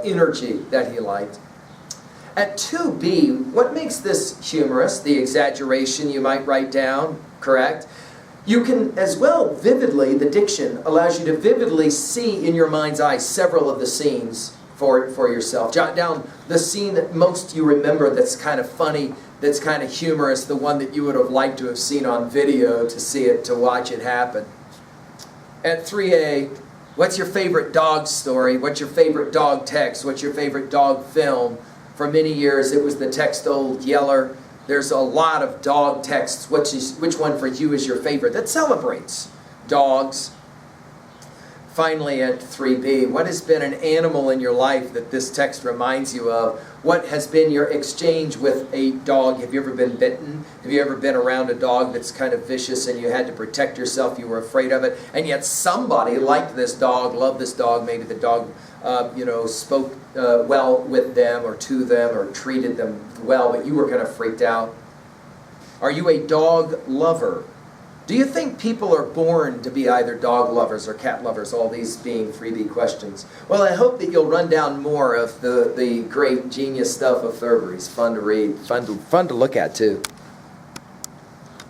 energy that he liked. At 2B, what makes this humorous? The exaggeration you might write down, correct? You can as well vividly, the diction allows you to vividly see in your mind's eye several of the scenes for yourself. Jot down the scene that most you remember that's kind of funny, that's kind of humorous, the one that you would have liked to have seen on video to watch it happen. At 3A, what's your favorite dog story? What's your favorite dog text? What's your favorite dog film? For many years, it was the text Old Yeller. There's a lot of dog texts. Which one for you is your favorite that celebrates dogs? Finally, at 3B, what has been an animal in your life that this text reminds you of? What has been your exchange with a dog? Have you ever been bitten? Have you ever been around a dog that's kind of vicious and you had to protect yourself, you were afraid of it, and yet somebody liked this dog, loved this dog, maybe the dog spoke well with them or to them or treated them well, but you were kind of freaked out? Are you a dog lover? Do you think people are born to be either dog lovers or cat lovers, all these being 3B questions? Well, I hope that you'll run down more of the great genius stuff of Thurber. He's fun to read, fun to look at too.